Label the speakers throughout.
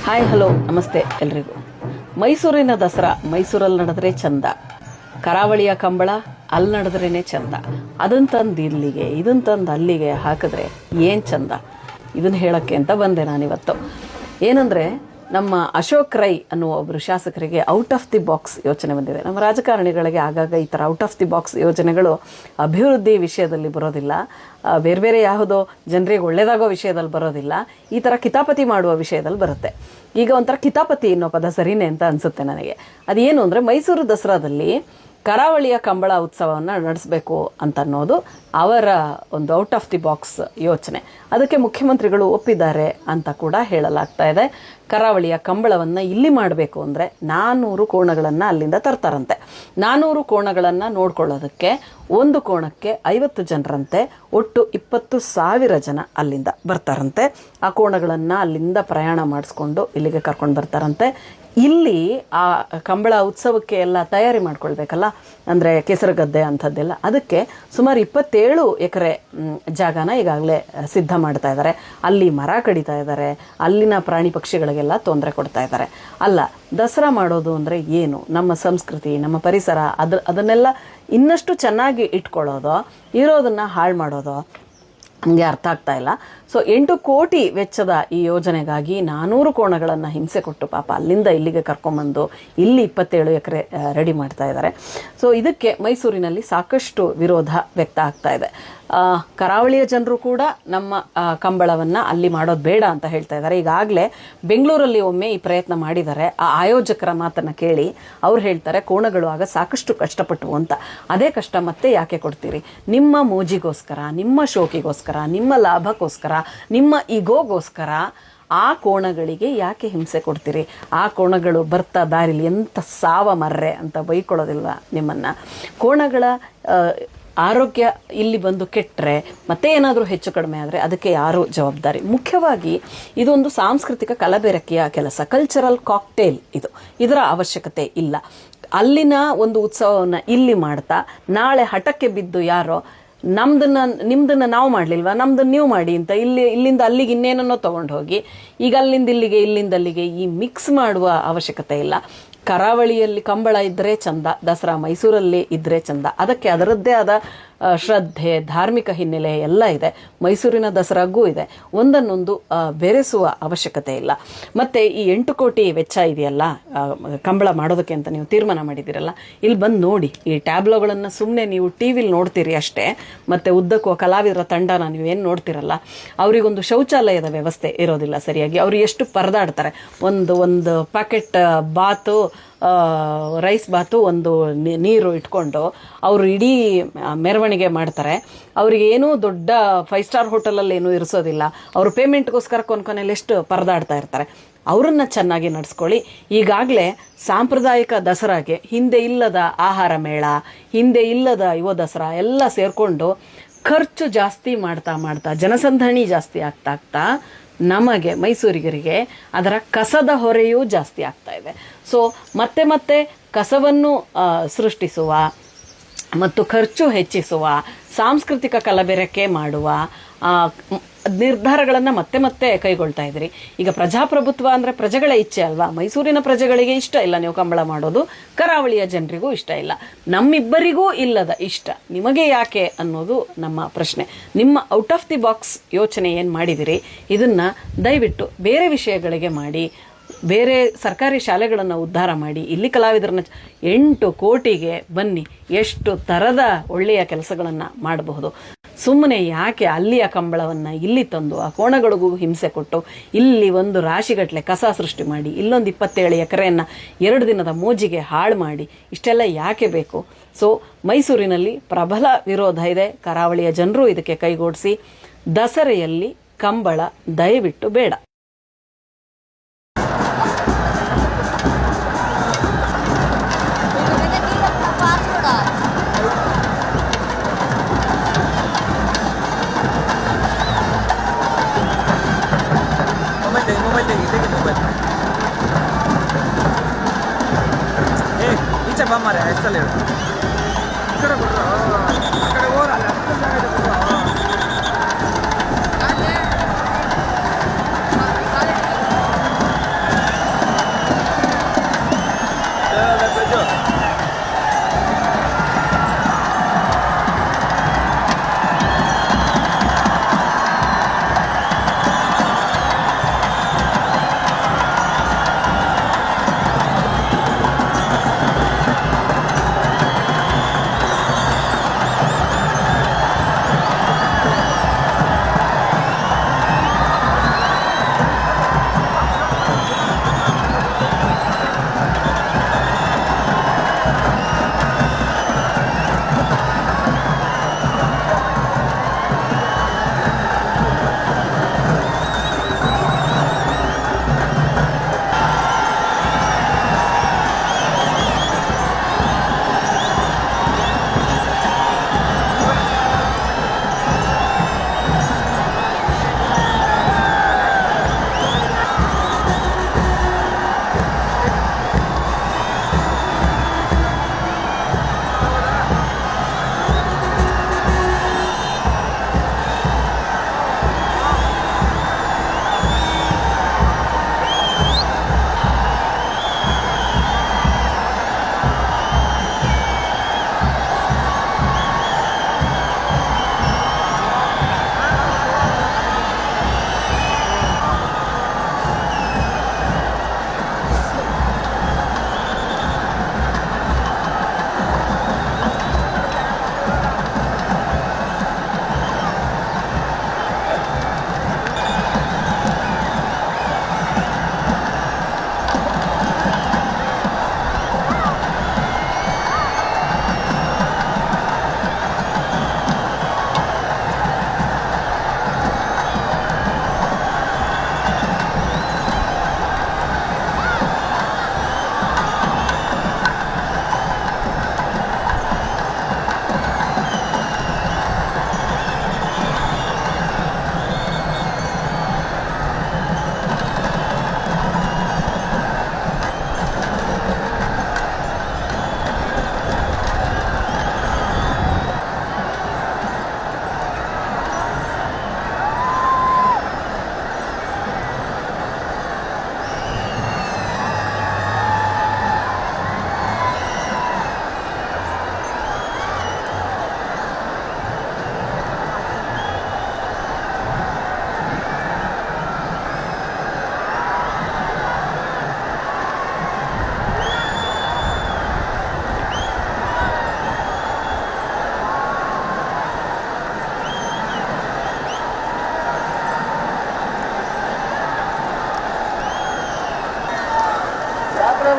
Speaker 1: Hi hello ನಮಸ್ತೆ ಎಲ್ರಿಗೂ. ಮೈಸೂರಿನ ದಸರಾ ಮೈಸೂರಲ್ಲಿ ನಡೆದ್ರೆ ಚಂದ, ಕರಾವಳಿಯ ಕಂಬಳ ಅಲ್ಲಿ ನಡೆದ್ರೇ ಚಂದ. ಅದನ್ನು ತಂದು ಇಲ್ಲಿಗೆ ಇದನ್ನು ತಂದು ಅಲ್ಲಿಗೆ ಹಾಕಿದ್ರೆ ಏನು ಚಂದ, ಇದನ್ನು ಹೇಳೋಕ್ಕೆ ಅಂತ ಬಂದೆ ನಾನಿವತ್ತು. ಏನಂದರೆ ನಮ್ಮ ಅಶೋಕ್ ರೈ ಅನ್ನುವ ಒಬ್ಬರು ಶಾಸಕರಿಗೆ ಔಟ್ ಆಫ್ ದಿ ಬಾಕ್ಸ್ ಯೋಚನೆ ಬಂದಿದೆ. ನಮ್ಮ ರಾಜಕಾರಣಿಗಳಿಗೆ ಆಗಾಗ ಈ ಥರ ಔಟ್ ಆಫ್ ದಿ ಬಾಕ್ಸ್ ಯೋಜನೆಗಳು ಅಭಿವೃದ್ಧಿ ವಿಷಯದಲ್ಲಿ ಬರೋದಿಲ್ಲ, ಬೇರೆ ಬೇರೆ ಯಾವುದೋ ಜನರಿಗೆ ಒಳ್ಳೆಯದಾಗೋ ವಿಷಯದಲ್ಲಿ ಬರೋದಿಲ್ಲ, ಈ ಥರ ಕಿತಾಪತಿ ಮಾಡುವ ವಿಷಯದಲ್ಲಿ ಬರುತ್ತೆ. ಈಗ ಒಂಥರ ಕಿತಾಪತಿ ಅನ್ನೋ ಪದ ಸರಿನೇ ಅಂತ ಅನಿಸುತ್ತೆ ನನಗೆ. ಅದೇನು ಅಂದರೆ ಮೈಸೂರು ದಸರಾದಲ್ಲಿ ಕರಾವಳಿಯ ಕಂಬಳ ಉತ್ಸವವನ್ನು ನಡೆಸಬೇಕು ಅಂತ ಅನ್ನೋದು ಅವರ ಒಂದು ಔಟ್ ಆಫ್ ದಿ ಬಾಕ್ಸ್ ಯೋಚನೆ. ಅದಕ್ಕೆ ಮುಖ್ಯಮಂತ್ರಿಗಳು ಒಪ್ಪಿದ್ದಾರೆ ಅಂತ ಕೂಡ ಹೇಳಲಾಗ್ತಾ ಇದೆ. ಕರಾವಳಿಯ ಕಂಬಳವನ್ನು ಇಲ್ಲಿ ಮಾಡಬೇಕು ಅಂದರೆ 400 ಕೋಣಗಳನ್ನು ಅಲ್ಲಿಂದ ತರ್ತಾರಂತೆ. 400 ಕೋಣಗಳನ್ನು ನೋಡ್ಕೊಳ್ಳೋದಕ್ಕೆ ಒಂದು ಕೋಣಕ್ಕೆ 50 ಜನರಂತೆ, ಒಟ್ಟು 20,000 ಜನ ಅಲ್ಲಿಂದ ಬರ್ತಾರಂತೆ. ಆ ಕೋಣಗಳನ್ನು ಅಲ್ಲಿಂದ ಪ್ರಯಾಣ ಮಾಡಿಸ್ಕೊಂಡು ಇಲ್ಲಿಗೆ ಕರ್ಕೊಂಡು ಬರ್ತಾರಂತೆ. ಇಲ್ಲಿ ಆ ಕಂಬಳ ಉತ್ಸವಕ್ಕೆ ಎಲ್ಲ ತಯಾರಿ ಮಾಡ್ಕೊಳ್ಬೇಕಲ್ಲ, ಅಂದರೆ ಕೆಸರುಗದ್ದೆ ಅಂಥದ್ದೆಲ್ಲ. ಅದಕ್ಕೆ ಸುಮಾರು 27 ಎಕರೆ ಜಾಗನ ಈಗಾಗಲೇ ಸಿದ್ಧ ಮಾಡ್ತಾ ಇದ್ದಾರೆ. ಅಲ್ಲಿ ಮರ ಕಡಿತಾ ಇದ್ದಾರೆ, ಅಲ್ಲಿನ ಪ್ರಾಣಿ ಪಕ್ಷಿಗಳಿಗೆಲ್ಲ ತೊಂದರೆ ಕೊಡ್ತಾ ಇದ್ದಾರೆ. ಅಲ್ಲ, ದಸರಾ ಮಾಡೋದು ಅಂದರೆ ಏನು, ನಮ್ಮ ಸಂಸ್ಕೃತಿ ನಮ್ಮ ಪರಿಸರ ಅದನ್ನೆಲ್ಲ ಇನ್ನಷ್ಟು ಚೆನ್ನಾಗಿ ಇಟ್ಕೊಳ್ಳೋದು, ಇರೋದನ್ನು ಹಾಳು ಮಾಡೋದು ನಮಗೆ ಅರ್ಥ ಆಗ್ತಾ ಇಲ್ಲ. ಸೊ 8 ಕೋಟಿ ವೆಚ್ಚದ ಈ ಯೋಜನೆಗಾಗಿ 400 ಕೋಣಗಳನ್ನು ಹಿಂಸೆ ಕೊಟ್ಟು ಪಾಪ ಅಲ್ಲಿಂದ ಇಲ್ಲಿಗೆ ಕರ್ಕೊಂಬಂದು ಇಲ್ಲಿ 27 ಎಕರೆ ರೆಡಿ ಮಾಡ್ತಾ ಇದ್ದಾರೆ. ಸೊ ಇದಕ್ಕೆ ಮೈಸೂರಿನಲ್ಲಿ ಸಾಕಷ್ಟು ವಿರೋಧ ವ್ಯಕ್ತ ಆಗ್ತಾ ಇದೆ. ಕರಾವಳಿಯ ಜನರು ಕೂಡ ನಮ್ಮ ಕಂಬಳವನ್ನು ಅಲ್ಲಿ ಮಾಡೋದು ಬೇಡ ಅಂತ ಹೇಳ್ತಾ ಇದ್ದಾರೆ. ಈಗಾಗಲೇ ಬೆಂಗಳೂರಲ್ಲಿ ಒಮ್ಮೆ ಈ ಪ್ರಯತ್ನ ಮಾಡಿದ್ದಾರೆ. ಆ ಆಯೋಜಕರ ಮಾತನ್ನು ಕೇಳಿ ಅವ್ರು ಹೇಳ್ತಾರೆ, ಕೋಣಗಳು ಆಗ ಸಾಕಷ್ಟು ಕಷ್ಟಪಟ್ಟವು ಅಂತ. ಅದೇ ಕಷ್ಟ ಮತ್ತೆ ಯಾಕೆ ಕೊಡ್ತೀರಿ? ನಿಮ್ಮ ಮೋಜಿಗೋಸ್ಕರ, ನಿಮ್ಮ ಶೋಕಿಗೋಸ್ಕರ, ನಿಮ್ಮ ಲಾಭಕ್ಕೋಸ್ಕರ, ನಿಮ್ಮ ಈಗೋಗೋಸ್ಕರ ಆ ಕೋಣಗಳಿಗೆ ಯಾಕೆ ಹಿಂಸೆ ಕೊಡ್ತೀರಿ? ಆ ಕೋಣಗಳು ಬರ್ತಾ ದಾರಿಲಿ ಎಂಥ ಸಾವ ಮರ್ರೆ ಅಂತ ಬೈಕೊಳ್ಳೋದಿಲ್ಲ ನಿಮ್ಮನ್ನು. ಕೋಣಗಳ ಆರೋಗ್ಯ ಇಲ್ಲಿ ಬಂದು ಕೆಟ್ಟರೆ ಮತ್ತೆ ಏನಾದರೂ ಹೆಚ್ಚು ಕಡಿಮೆ ಆದರೆ ಅದಕ್ಕೆ ಯಾರು ಜವಾಬ್ದಾರಿ? ಮುಖ್ಯವಾಗಿ ಇದೊಂದು ಸಾಂಸ್ಕೃತಿಕ ಕಲಬೆರಕೆಯ ಕೆಲಸ, ಕಲ್ಚರಲ್ ಕಾಕ್ಟೇಲ್ ಇದು. ಇದರ ಅವಶ್ಯಕತೆ ಇಲ್ಲ. ಅಲ್ಲಿನ ಒಂದು ಉತ್ಸವವನ್ನು ಇಲ್ಲಿ ಮಾಡ್ತಾ ನಾಳೆ ಹಠಕ್ಕೆ ಬಿದ್ದು ಯಾರೋ ನಿಮ್ದನ್ನು ನಾವು ಮಾಡಲಿಲ್ವಾ, ನಮ್ದನ್ನು ನೀವು ಮಾಡಿ ಅಂತ ಇಲ್ಲಿಂದ ಅಲ್ಲಿಗೆ ಇನ್ನೇನನ್ನೋ ತೊಗೊಂಡು ಹೋಗಿ ಈಗ ಅಲ್ಲಿಂದ ಇಲ್ಲಿಗೆ ಈ ಮಿಕ್ಸ್ ಮಾಡುವ ಅವಶ್ಯಕತೆ ಇಲ್ಲ. ಕರಾವಳಿಯಲ್ಲಿ ಕಂಬಳ ಇದ್ದರೆ ಚಂದ, ದಸರಾ ಮೈಸೂರಲ್ಲಿ ಇದ್ದರೆ ಚಂದ. ಅದಕ್ಕೆ ಅದರದ್ದೇ ಆದ ಶ್ರದ್ಧೆ, ಧಾರ್ಮಿಕ ಹಿನ್ನೆಲೆ ಎಲ್ಲ ಇದೆ. ಮೈಸೂರಿನ ದಸರಾಗೂ ಇದೆ. ಒಂದನ್ನೊಂದು ಬೆರೆಸುವ ಅವಶ್ಯಕತೆ ಇಲ್ಲ. ಮತ್ತು ಈ 8 ಕೋಟಿ ವೆಚ್ಚ ಇದೆಯಲ್ಲ ಕಂಬಳ ಮಾಡೋದಕ್ಕೆ ಅಂತ ನೀವು ತೀರ್ಮಾನ ಮಾಡಿದ್ದೀರಲ್ಲ, ಇಲ್ಲಿ ಬಂದು ನೋಡಿ. ಈ ಟ್ಯಾಬ್ಲೋಗಳನ್ನು ಸುಮ್ಮನೆ ನೀವು ಟಿ ವಿಲಿ ನೋಡ್ತೀರಿ ಅಷ್ಟೇ. ಮತ್ತು ಉದ್ದಕ್ಕೂ ಕಲಾವಿದರ ತಂಡನ ನೀವೇನು ನೋಡ್ತಿರಲ್ಲ, ಅವರಿಗೊಂದು ಶೌಚಾಲಯದ ವ್ಯವಸ್ಥೆ ಇರೋದಿಲ್ಲ ಸರಿಯಾಗಿ. ಅವರು ಎಷ್ಟು ಪರದಾಡ್ತಾರೆ. ಒಂದು ಪ್ಯಾಕೆಟ್ ಬಾತು, ರೈಸ್ ಬಾತು, ಒಂದು ನೀರು ಇಟ್ಕೊಂಡು ಅವರು ಇಡೀ ಮೆರವಣಿಗೆ ಮಾಡ್ತಾರೆ. ಅವರಿಗೆ ಏನೂ ದೊಡ್ಡ 5 ಸ್ಟಾರ್ ಹೋಟೆಲಲ್ಲಿ ಏನೂ ಇರಿಸೋದಿಲ್ಲ. ಅವರು ಪೇಮೆಂಟ್ಗೋಸ್ಕರ ಕೊನೆಯಲ್ಲಿ ಎಷ್ಟು ಪರದಾಡ್ತಾ ಇರ್ತಾರೆ. ಅವರನ್ನು ಚೆನ್ನಾಗಿ ನಡೆಸ್ಕೊಳ್ಳಿ. ಈಗಾಗಲೇ ಸಾಂಪ್ರದಾಯಿಕ ದಸರಾಗೆ ಹಿಂದೆ ಇಲ್ಲದ ಆಹಾರ ಮೇಳ, ಹಿಂದೆ ಇಲ್ಲದ ಯುವ ದಸರಾ ಎಲ್ಲ ಸೇರಿಕೊಂಡು ಖರ್ಚು ಜಾಸ್ತಿ ಮಾಡ್ತಾ ಜನಸಂದಣಿ ಜಾಸ್ತಿ ಆಗ್ತಾ ನಮಗೆ ಮೈಸೂರಿಗರಿಗೆ ಅದರ ಕಸದ ಹೊರೆಯೂ ಜಾಸ್ತಿ ಆಗ್ತಾ ಇದೆ. ಸೊ ಮತ್ತೆ ಕಸವನ್ನು ಸೃಷ್ಟಿಸುವ ಮತ್ತು ಖರ್ಚು ಹೆಚ್ಚಿಸುವ, ಸಾಂಸ್ಕೃತಿಕ ಕಲಬೆರಕೆ ಮಾಡುವ ನಿರ್ಧಾರಗಳನ್ನು ಮತ್ತೆ ಕೈಗೊಳ್ತಾ ಇದ್ದೀರಿ. ಈಗ ಪ್ರಜಾಪ್ರಭುತ್ವ ಅಂದರೆ ಪ್ರಜೆಗಳ ಇಚ್ಛೆ ಅಲ್ವಾ? ಮೈಸೂರಿನ ಪ್ರಜೆಗಳಿಗೆ ಇಷ್ಟ ಇಲ್ಲ ನೀವು ಕಂಬಳ ಮಾಡೋದು, ಕರಾವಳಿಯ ಜನರಿಗೂ ಇಷ್ಟ ಇಲ್ಲ, ನಮ್ಮಿಬ್ಬರಿಗೂ ಇಲ್ಲದ ಇಷ್ಟ ನಿಮಗೆ ಯಾಕೆ ಅನ್ನೋದು ನಮ್ಮ ಪ್ರಶ್ನೆ. ನಿಮ್ಮ ಔಟ್ ಆಫ್ ದಿ ಬಾಕ್ಸ್ ಯೋಚನೆ ಏನು ಮಾಡಿದಿರಿ, ಇದನ್ನು ದಯವಿಟ್ಟು ಬೇರೆ ವಿಷಯಗಳಿಗೆ ಮಾಡಿ. ಬೇರೆ ಸರ್ಕಾರಿ ಶಾಲೆಗಳನ್ನು ಉದ್ಧಾರ ಮಾಡಿ. ಇಲ್ಲಿ ಕಲಾವಿದರನ್ನ 8 ಕೋಟಿಗೆ ಬನ್ನಿ, ಎಷ್ಟು ಥರದ ಒಳ್ಳೆಯ ಕೆಲಸಗಳನ್ನು ಮಾಡಬಹುದು. ಸುಮ್ಮನೆ ಯಾಕೆ ಅಲ್ಲಿಯ ಕಂಬಳವನ್ನು ಇಲ್ಲಿ ತಂದು ಆ ಕೋಣಗಳಿಗೂ ಹಿಂಸೆ ಕೊಟ್ಟು ಇಲ್ಲಿ ಒಂದು ರಾಶಿಗಟ್ಟಲೆ ಕಸ ಸೃಷ್ಟಿ ಮಾಡಿ ಇಲ್ಲೊಂದು 27 ಎಕರೆಯನ್ನು 2 ದಿನದ ಮೋಜಿಗೆ ಹಾಳು ಮಾಡಿ ಇಷ್ಟೆಲ್ಲ ಯಾಕೆ ಬೇಕು? ಸೊ ಮೈಸೂರಿನಲ್ಲಿ ಪ್ರಬಲ ವಿರೋಧ ಇದೆ. ಕರಾವಳಿಯ ಜನರು ಇದಕ್ಕೆ ಕೈಗೂಡಿಸಿ. ದಸರೆಯಲ್ಲಿ ಕಂಬಳ ದಯವಿಟ್ಟು ಬೇಡ.
Speaker 2: ಮಾರೆ ಎಷ್ಟಲ್ಲಿ ಈ ಕಡೆ ಬಿಡ್ರು, ಆ ಕಡೆ ಹೋರಲ್ಲ ಅಷ್ಟು ಜಾಗ ಇದೆ ಬಿಡ್ರು.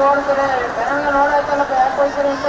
Speaker 3: ನೋಡ್ತಾರೆ ಕನ್ನಡ ನೋಡಾಯ್ತಲ್ಲಪ್ಪ ಯಾಕೆ ಹೋಗ್ತೀರಿ ಅಂತ